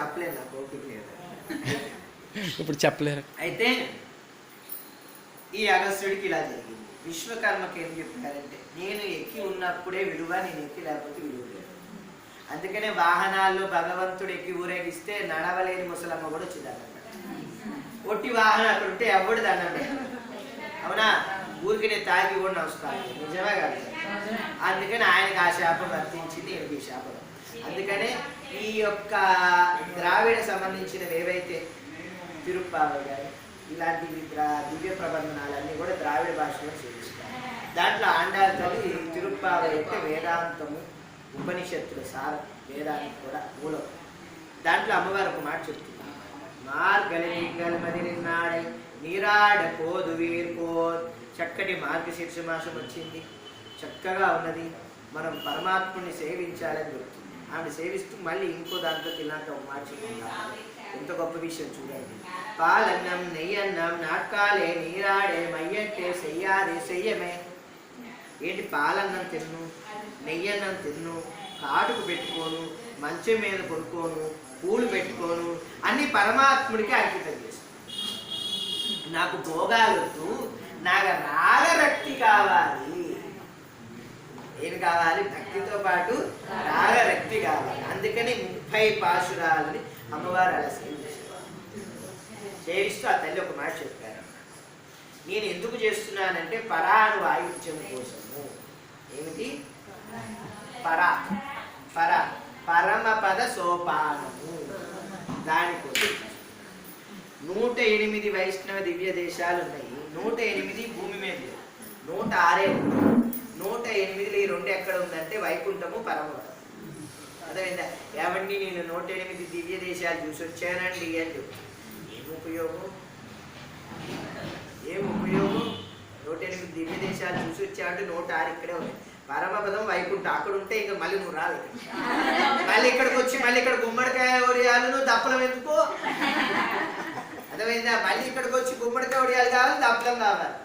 చెప్పలేదు, నాకు ఓపిక లేదు. ఇప్పుడు చెప్పలేరు. అయితే ఈ అగస్త్యుడికి ఇలా జరిగింది. విశ్వకర్మకి ఏం చెప్పారంటే, నేను ఎక్కి ఉన్నప్పుడే విలువ, నేను ఎక్కి లేకపోతే విలువ లేదు. అందుకనే వాహనాల్లో భగవంతుడు ఎక్కి ఊరేగిస్తే నడవలేని ముసలమ్మ కూడా వచ్చి దండం పెట్టాలి. ఒట్టి వాహనం అక్కడ ఉంటే ఎవడు దండం పెట్టాలి, అవునా? ఊరికి నేను తాగి కూడా నమస్కారం, నిజమే కాదు. అందుకని ఆయనకు ఆ శాపం వర్తించింది, ఈ శాపం. అందుకనే ఈ యొక్క ద్రావిడ సంబంధించినవి ఏవైతే తిరుప్పావై గారు ఇలాంటి దివ్య ప్రబంధనాలన్నీ కూడా ద్రావిడ భాషలో చేయిస్తారు. దాంట్లో ఆండాళ్ తల్లి తిరుప్పావై అంటే వేదాంతము, ఉపనిషత్తుల సారం, వేదానికి కూడా మూలం. దాంట్లో అమ్మవారు ఒక మాట చెప్తుంది, మార్గలి మదిలిన్నాడై నీరాడ పోదు వీర్పోద్. చక్కటి మార్గశీర్ష మాసం వచ్చింది, చక్కగా ఉన్నది. మనం పరమాత్ముని సేవించాలని చెప్తుంది. ఆమె సేవిస్తూ మళ్ళీ ఇంకో దాంట్లో ఇలాంటి ఒక మాట చెప్తున్నారు. ఎంత గొప్ప విషయం చూడండి. పాలన్నం నెయ్యన్నం నాట్కాలే నీరాడే మయ్యంటే చెయ్యాలి చెయ్యమే. ఏంటి? పాలన్నం తిన్ను, నెయ్యన్నం తిన్ను, కాటుకు పెట్టుకోను, మంచం మీద కొనుక్కోను, పూలు పెట్టుకోను, అన్ని పరమాత్ముడికి అంకితం చేస్తాను. నాకు భోగాలొద్దు, నాకు రాగరక్తి కావాలి. ఏమి కావాలి? భక్తితో పాటు రాగరక్తి కావాలి. అందుకని 30 పాశురాలని అమ్మవారు అలా సేవించేవారు. సేవిస్తూ ఆ తల్లి ఒక మాట చెప్పారు, నేను ఎందుకు చేస్తున్నానంటే పరాను వాయుధ్యం కోసము. ఏమిటి? పరమపద సోపానము. దానికోసం 108 వైష్ణవ దివ్య దేశాలు ఉన్నాయి. 108 భూమి మీద లేదు, 106 ఉన్నాయి. 108లో ఈ 2 ఎక్కడ ఉందంటే వైకుంఠము, పరమపదం. అదేవిధంగా ఏమండి నేను 108 దివ్య దేశాలు చూసి వచ్చానండి అని చెప్తాను. ఏం ఉపయోగం? 108 దివ్య దేశాలు చూసి వచ్చామంటే 106 ఇక్కడే ఉన్నాయి. పరమపదం వైకుంఠం అక్కడ ఉంటే ఇంకా మళ్ళీ నువ్వు రాదు. మళ్ళీ ఇక్కడికి వచ్చి మళ్ళీ ఇక్కడ గుమ్మడికాయ ఒడియాలు, నువ్వు దప్పలం ఎందుకో అర్థమైందా? మళ్ళీ ఇక్కడికి వచ్చి గుమ్మడికాయ ఒడియాలు కావాలి, దప్పలం కావాలి,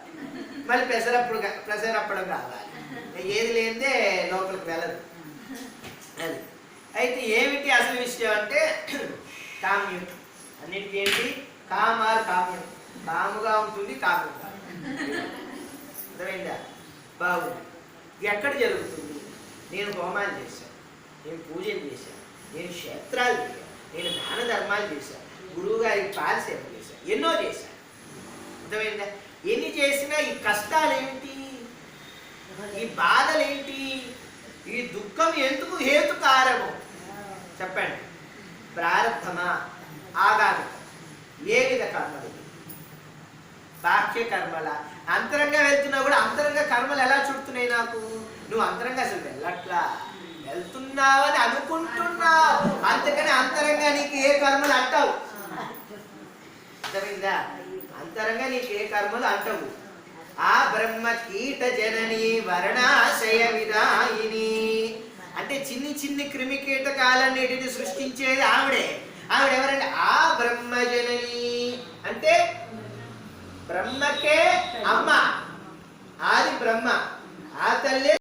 మళ్ళీ పెసరప్పడం కావాలి. ఏది లేదే లోపలికి వెళ్ళదు. అది అయితే ఏమిటి అసలు విషయం అంటే కామ్యం. అన్నిటికీ ఏంటి? కామార్ కామ్యం. కాముగా ఉంటుంది, కామ్యంగా. అర్థమైందా? బాగుంది. ఎక్కడ జరుగుతుంది? నేను హోమాలు చేశాను, నేను పూజలు చేశాను, నేను క్షేత్రాలు చేశాను, నేను దాన ధర్మాలు చేశాను, గురువు గారికి పాలసేవ చేశాను, ఎన్నో చేశాను. అర్థమైందా? ఎన్ని చేసినా ఈ కష్టాలు ఏంటి, ఈ బాధలేంటి, ఈ దుఃఖం ఎందుకు హేతుకారము చెప్పండి. ప్రారంధమా, ఆగామిక, ఏ విధ కర్మలు? బాహ్య కర్మల. అంతరంగా వెళ్తున్నా కూడా అంతరంగా కర్మలు ఎలా చుడుతున్నాయి నాకు? నువ్వు అంతరంగా అసలు వెళ్ళట్లా, వెళ్తున్నావని అనుకుంటున్నావు. అందుకని అంతరంగా నీకు ఏ కర్మలు అంటావు? అర్థమైందా? అంతరంగా నీకు ఏ కర్మలు అంటావు? ఆ బ్రహ్మ కీట జనని వర్ణాశయ విదాయిని అంటే చిన్ని క్రిమి కీటకాలన్నిటిని సృష్టించేది ఆవిడే. ఆవిడెవరంటే ఆ బ్రహ్మజనని అంటే బ్రహ్మకే అమ్మ, ఆది బ్రహ్మ. ఆ తల్లి